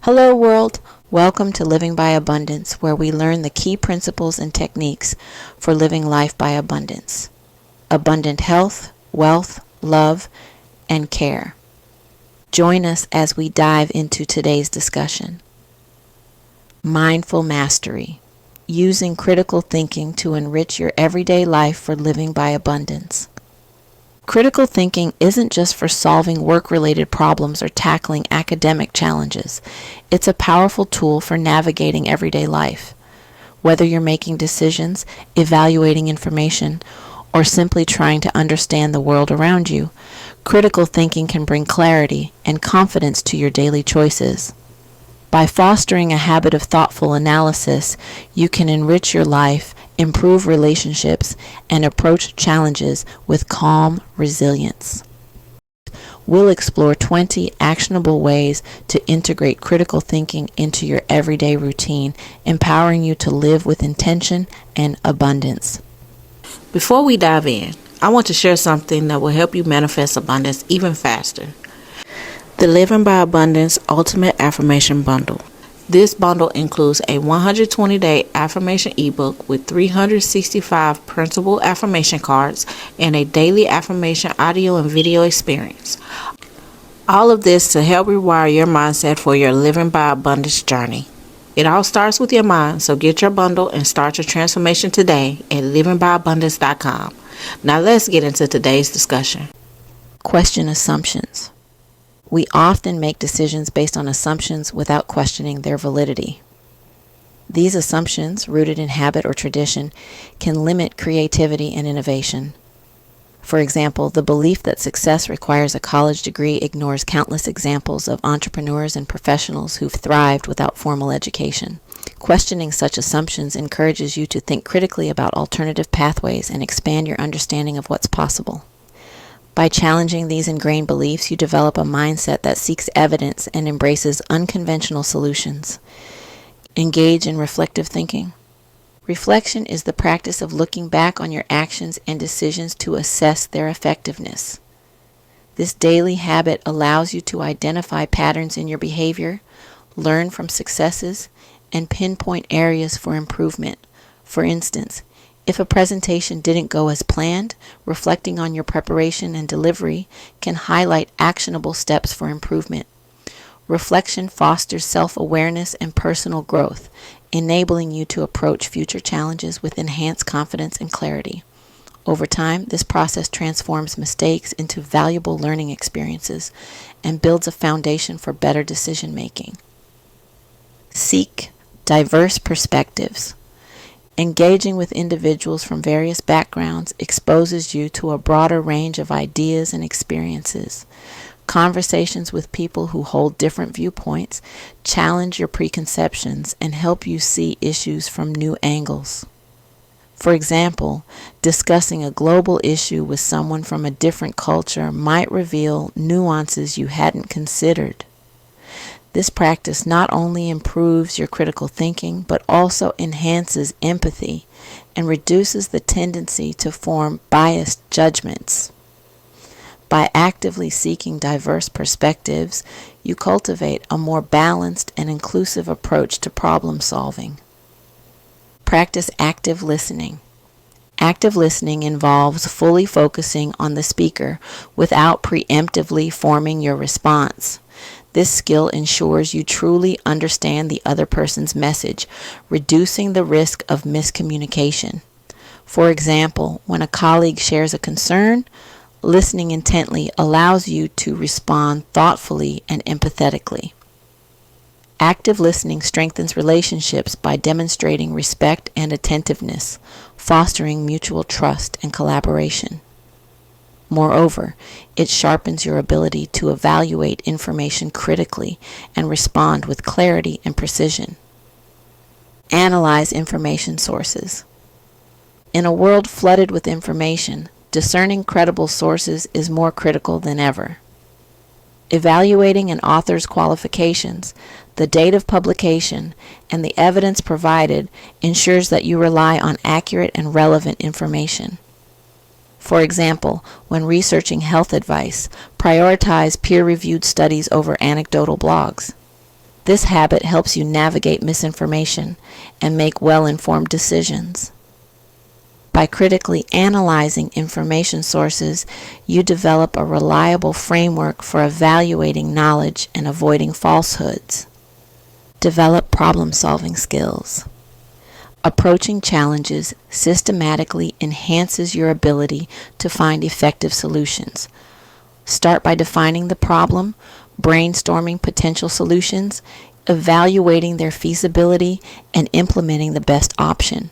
Hello, world. Welcome to Living by Abundance, where we learn the key principles and techniques for living life by abundance. Abundant health, wealth, love, and care. Join us as we dive into today's discussion. Mindful mastery. Using critical thinking to enrich your everyday life for living by abundance. Critical thinking isn't just for solving work-related problems or tackling academic challenges. It's a powerful tool for navigating everyday life. Whether you're making decisions, evaluating information, or simply trying to understand the world around you, critical thinking can bring clarity and confidence to your daily choices. By fostering a habit of thoughtful analysis, you can enrich your life, improve relationships, and approach challenges with calm resilience. We'll explore 20 actionable ways to integrate critical thinking into your everyday routine, empowering you to live with intention and abundance. Before we dive in, I want to share something that will help you manifest abundance even faster. The Living by Abundance Ultimate Affirmation Bundle. This bundle includes a 120-day affirmation ebook with 365 printable affirmation cards and a daily affirmation audio and video experience. All of this to help rewire your mindset for your Living by Abundance journey. It all starts with your mind, so get your bundle and start your transformation today at livingbyabundance.com. Now let's get into today's discussion. Question assumptions. We often make decisions based on assumptions without questioning their validity. These assumptions, rooted in habit or tradition, can limit creativity and innovation. For example, the belief that success requires a college degree ignores countless examples of entrepreneurs and professionals who've thrived without formal education. Questioning such assumptions encourages you to think critically about alternative pathways and expand your understanding of what's possible. By challenging these ingrained beliefs, you develop a mindset that seeks evidence and embraces unconventional solutions. Engage in reflective thinking. Reflection is the practice of looking back on your actions and decisions to assess their effectiveness. This daily habit allows you to identify patterns in your behavior, learn from successes, and pinpoint areas for improvement. For instance, if a presentation didn't go as planned, reflecting on your preparation and delivery can highlight actionable steps for improvement. Reflection fosters self-awareness and personal growth, enabling you to approach future challenges with enhanced confidence and clarity. Over time, this process transforms mistakes into valuable learning experiences and builds a foundation for better decision-making. Seek diverse perspectives. Engaging with individuals from various backgrounds exposes you to a broader range of ideas and experiences. Conversations with people who hold different viewpoints challenge your preconceptions and help you see issues from new angles. For example, discussing a global issue with someone from a different culture might reveal nuances you hadn't considered. This practice not only improves your critical thinking, but also enhances empathy and reduces the tendency to form biased judgments. By actively seeking diverse perspectives, you cultivate a more balanced and inclusive approach to problem solving. Practice active listening. Active listening involves fully focusing on the speaker without preemptively forming your response. This skill ensures you truly understand the other person's message, reducing the risk of miscommunication. For example, when a colleague shares a concern, listening intently allows you to respond thoughtfully and empathetically. Active listening strengthens relationships by demonstrating respect and attentiveness, fostering mutual trust and collaboration. Moreover, it sharpens your ability to evaluate information critically and respond with clarity and precision. Analyze information sources. In a world flooded with information, discerning credible sources is more critical than ever. Evaluating an author's qualifications, the date of publication, and the evidence provided ensures that you rely on accurate and relevant information. For example, when researching health advice, prioritize peer-reviewed studies over anecdotal blogs. This habit helps you navigate misinformation and make well-informed decisions. By critically analyzing information sources, you develop a reliable framework for evaluating knowledge and avoiding falsehoods. Develop problem-solving skills. Approaching challenges systematically enhances your ability to find effective solutions. Start by defining the problem, brainstorming potential solutions, evaluating their feasibility, and implementing the best option.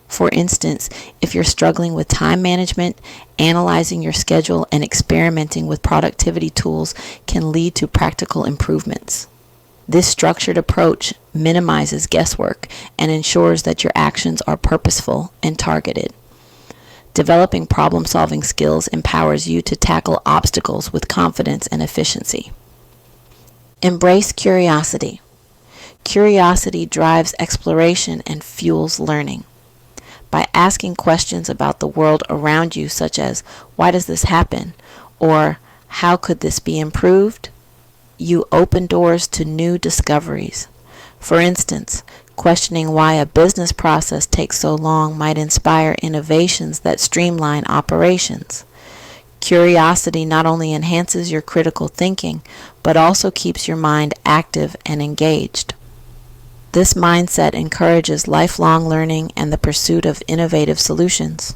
For instance, if you're struggling with time management, analyzing your schedule and experimenting with productivity tools can lead to practical improvements. This structured approach minimizes guesswork and ensures that your actions are purposeful and targeted. Developing problem-solving skills empowers you to tackle obstacles with confidence and efficiency. Embrace curiosity. Curiosity drives exploration and fuels learning. By asking questions about the world around you, such as, "Why does this happen?" or "How could this be improved?" you open doors to new discoveries. For instance, questioning why a business process takes so long might inspire innovations that streamline operations. Curiosity not only enhances your critical thinking, but also keeps your mind active and engaged. This mindset encourages lifelong learning and the pursuit of innovative solutions.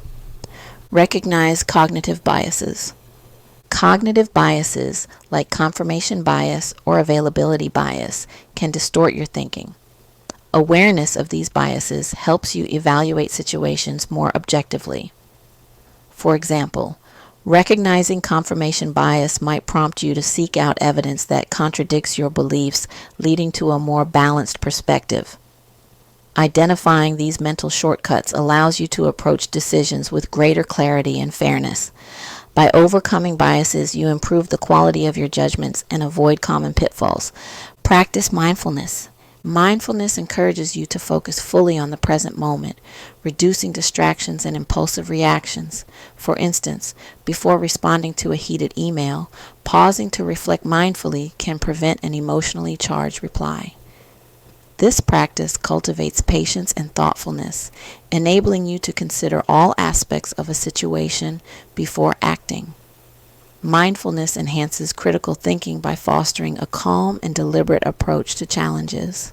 Recognize cognitive biases. Cognitive biases, like confirmation bias or availability bias, can distort your thinking. Awareness of these biases helps you evaluate situations more objectively. For example, recognizing confirmation bias might prompt you to seek out evidence that contradicts your beliefs, leading to a more balanced perspective. Identifying these mental shortcuts allows you to approach decisions with greater clarity and fairness. By overcoming biases, you improve the quality of your judgments and avoid common pitfalls. Practice mindfulness. Mindfulness encourages you to focus fully on the present moment, reducing distractions and impulsive reactions. For instance, before responding to a heated email, pausing to reflect mindfully can prevent an emotionally charged reply. This practice cultivates patience and thoughtfulness, enabling you to consider all aspects of a situation before acting. Mindfulness enhances critical thinking by fostering a calm and deliberate approach to challenges.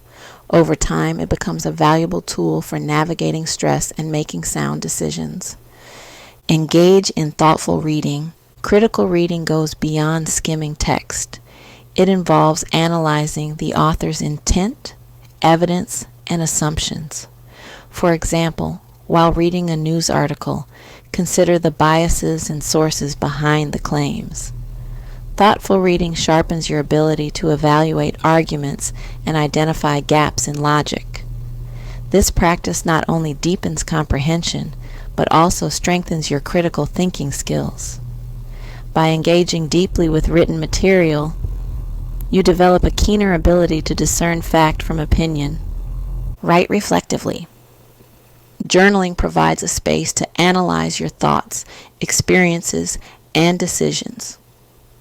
Over time, it becomes a valuable tool for navigating stress and making sound decisions. Engage in thoughtful reading. Critical reading goes beyond skimming text. It involves analyzing the author's intent, evidence, and assumptions. For example, while reading a news article, consider the biases and sources behind the claims. Thoughtful reading sharpens your ability to evaluate arguments and identify gaps in logic. This practice not only deepens comprehension, but also strengthens your critical thinking skills. By engaging deeply with written material, you develop a keener ability to discern fact from opinion. Write reflectively. Journaling provides a space to analyze your thoughts, experiences, and decisions.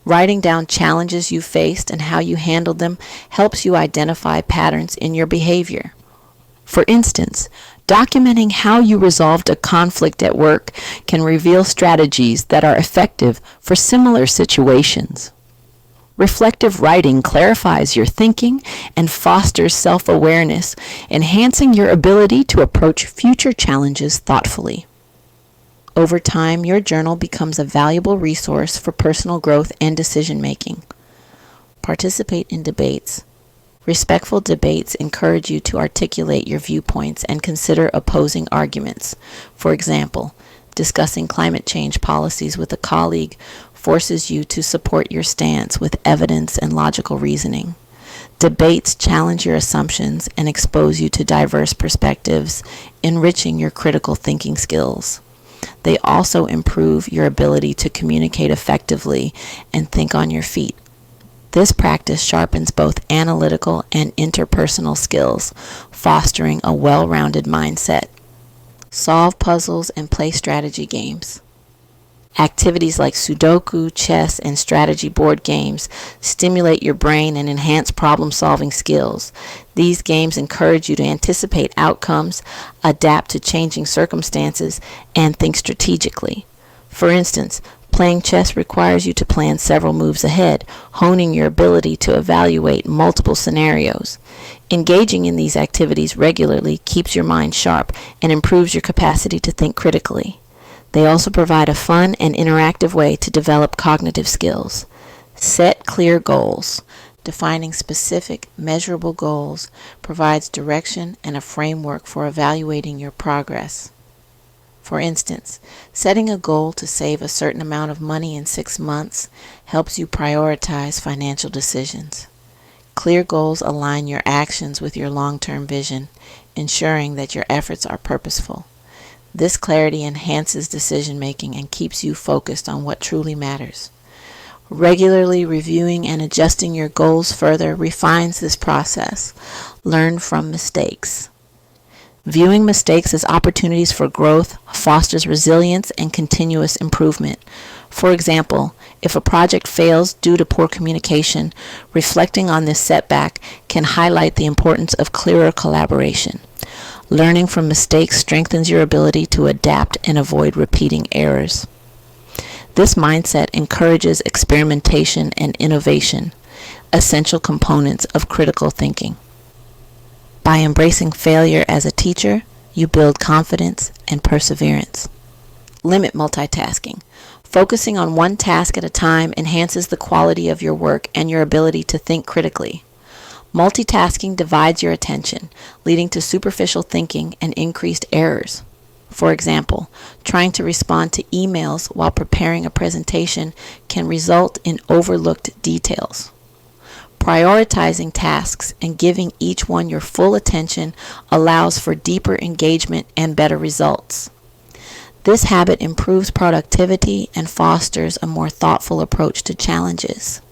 Writing down challenges you faced and how you handled them helps you identify patterns in your behavior. For instance, documenting how you resolved a conflict at work can reveal strategies that are effective for similar situations. Reflective writing clarifies your thinking and fosters self-awareness, enhancing your ability to approach future challenges thoughtfully. Over time, your journal becomes a valuable resource for personal growth and decision-making. Participate in debates. Respectful debates encourage you to articulate your viewpoints and consider opposing arguments. For example, discussing climate change policies with a colleague forces you to support your stance with evidence and logical reasoning. Debates challenge your assumptions and expose you to diverse perspectives, enriching your critical thinking skills. They also improve your ability to communicate effectively and think on your feet. This practice sharpens both analytical and interpersonal skills, fostering a well-rounded mindset. Solve puzzles and play strategy games. Activities like Sudoku, chess, and strategy board games stimulate your brain and enhance problem-solving skills. These games encourage you to anticipate outcomes, adapt to changing circumstances, and think strategically. For instance, playing chess requires you to plan several moves ahead, honing your ability to evaluate multiple scenarios. Engaging in these activities regularly keeps your mind sharp and improves your capacity to think critically. They also provide a fun and interactive way to develop cognitive skills. Set clear goals. Defining specific, measurable goals provides direction and a framework for evaluating your progress. For instance, setting a goal to save a certain amount of money in 6 months helps you prioritize financial decisions. Clear goals align your actions with your long-term vision, ensuring that your efforts are purposeful. This clarity enhances decision-making and keeps you focused on what truly matters. Regularly reviewing and adjusting your goals further refines this process. Learn from mistakes. Viewing mistakes as opportunities for growth fosters resilience and continuous improvement. For example, if a project fails due to poor communication, reflecting on this setback can highlight the importance of clearer collaboration. Learning from mistakes strengthens your ability to adapt and avoid repeating errors. This mindset encourages experimentation and innovation, essential components of critical thinking. By embracing failure as a teacher, you build confidence and perseverance. Limit multitasking. Focusing on one task at a time enhances the quality of your work and your ability to think critically. Multitasking divides your attention, leading to superficial thinking and increased errors. For example, trying to respond to emails while preparing a presentation can result in overlooked details. Prioritizing tasks and giving each one your full attention allows for deeper engagement and better results. This habit improves productivity and fosters a more thoughtful approach to challenges.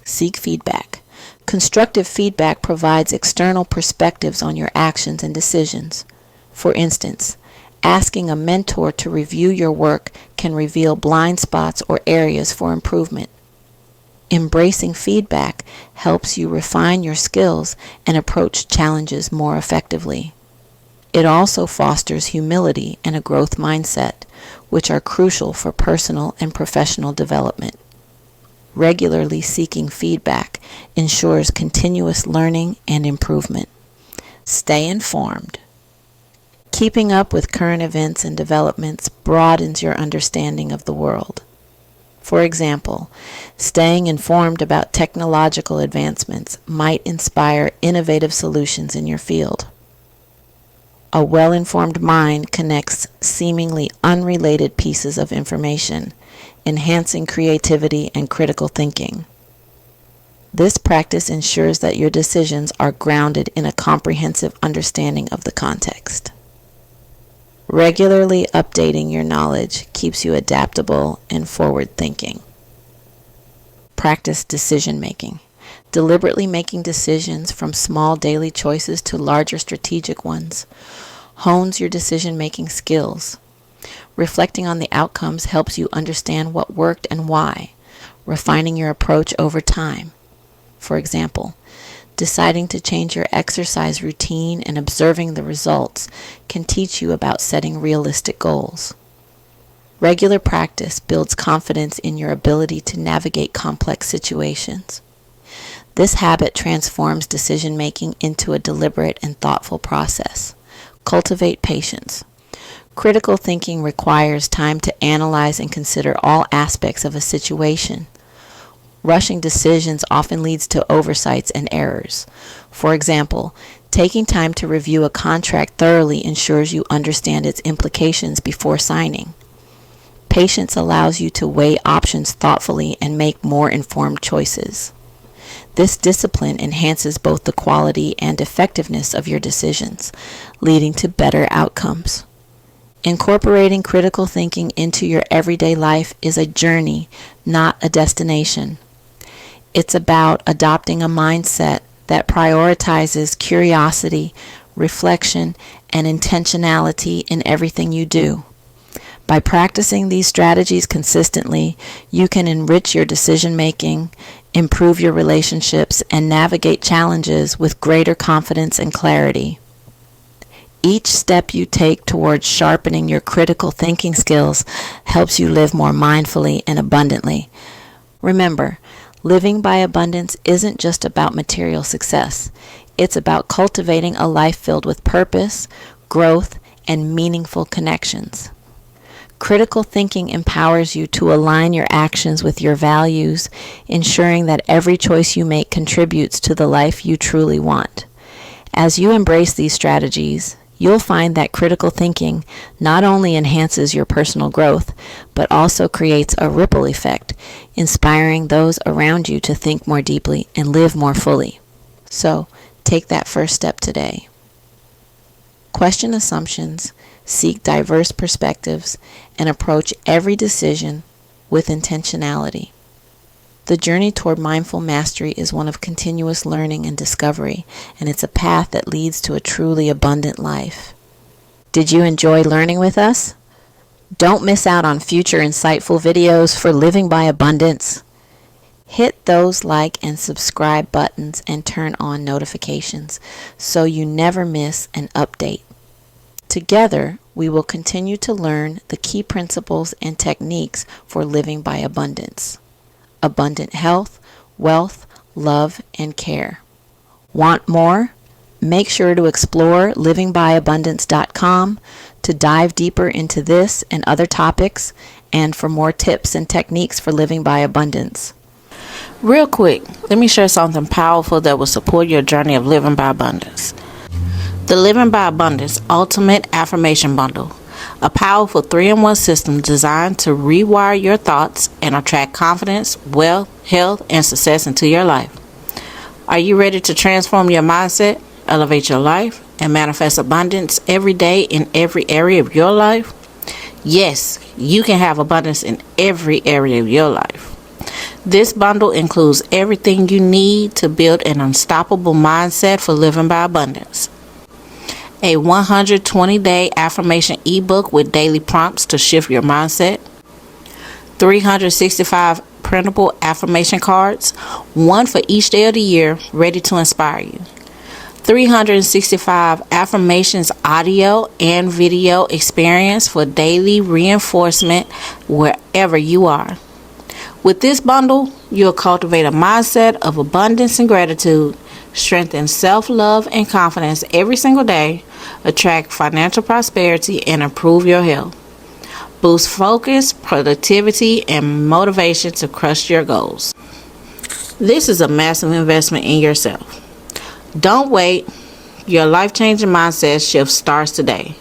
Seek feedback. Constructive feedback provides external perspectives on your actions and decisions. For instance, asking a mentor to review your work can reveal blind spots or areas for improvement. Embracing feedback helps you refine your skills and approach challenges more effectively. It also fosters humility and a growth mindset, which are crucial for personal and professional development. Regularly seeking feedback ensures continuous learning and improvement. Stay informed. Keeping up with current events and developments broadens your understanding of the world. For example, staying informed about technological advancements might inspire innovative solutions in your field. A well-informed mind connects seemingly unrelated pieces of information, enhancing creativity and critical thinking. This practice ensures that your decisions are grounded in a comprehensive understanding of the context. Regularly updating your knowledge keeps you adaptable and forward-thinking. Practice decision-making. Deliberately making decisions from small daily choices to larger strategic ones hones your decision-making skills. Reflecting on the outcomes helps you understand what worked and why, refining your approach over time. For example, deciding to change your exercise routine and observing the results can teach you about setting realistic goals. Regular practice builds confidence in your ability to navigate complex situations. This habit transforms decision-making into a deliberate and thoughtful process. Cultivate patience. Critical thinking requires time to analyze and consider all aspects of a situation. Rushing decisions often leads to oversights and errors. For example, taking time to review a contract thoroughly ensures you understand its implications before signing. Patience allows you to weigh options thoughtfully and make more informed choices. This discipline enhances both the quality and effectiveness of your decisions, leading to better outcomes. Incorporating critical thinking into your everyday life is a journey, not a destination. It's about adopting a mindset that prioritizes curiosity, reflection, and intentionality in everything you do. By practicing these strategies consistently, you can enrich your decision making, improve your relationships, and navigate challenges with greater confidence and clarity. Each step you take towards sharpening your critical thinking skills helps you live more mindfully and abundantly. Remember, living by abundance isn't just about material success. It's about cultivating a life filled with purpose, growth, and meaningful connections. Critical thinking empowers you to align your actions with your values, ensuring that every choice you make contributes to the life you truly want. As you embrace these strategies, you'll find that critical thinking not only enhances your personal growth, but also creates a ripple effect, inspiring those around you to think more deeply and live more fully. So, take that first step today. Question assumptions, seek diverse perspectives, and approach every decision with intentionality. The journey toward mindful mastery is one of continuous learning and discovery, and it's a path that leads to a truly abundant life. Did you enjoy learning with us? Don't miss out on future insightful videos for Living by Abundance. Hit those like and subscribe buttons and turn on notifications so you never miss an update. Together, we will continue to learn the key principles and techniques for living by abundance. Abundant health, wealth, love, and care. Want more? Make sure to explore livingbyabundance.com to dive deeper into this and other topics and for more tips and techniques for living by abundance. Real quick, let me share something powerful that will support your journey of living by abundance. The Living by Abundance Ultimate Affirmation Bundle, a powerful 3-in-1 system designed to rewire your thoughts and attract confidence, wealth, health, and success into your life. Are you ready to transform your mindset, elevate your life, and manifest abundance every day in every area of your life? Yes, you can have abundance in every area of your life. This bundle includes everything you need to build an unstoppable mindset for living by abundance. A 120-day affirmation ebook with daily prompts to shift your mindset. 365 printable affirmation cards, one for each day of the year, ready to inspire you. 365 affirmations audio and video experience for daily reinforcement wherever you are. With this bundle, you'll cultivate a mindset of abundance and gratitude, strengthen self-love and confidence every single day, attract financial prosperity, and improve your health. Boost focus, productivity, and motivation to crush your goals. This is a massive investment in yourself. Don't wait. Your life-changing mindset shift starts today.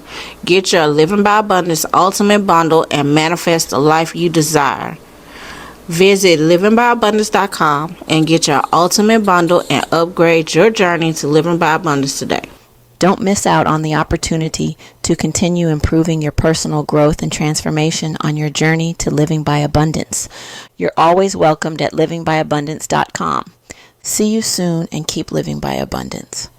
Get your Living by Abundance Ultimate Bundle and manifest the life you desire. Visit livingbyabundance.com and get your ultimate bundle and upgrade your journey to living by abundance today. Don't miss out on the opportunity to continue improving your personal growth and transformation on your journey to living by abundance. You're always welcomed at livingbyabundance.com. See you soon and keep living by abundance.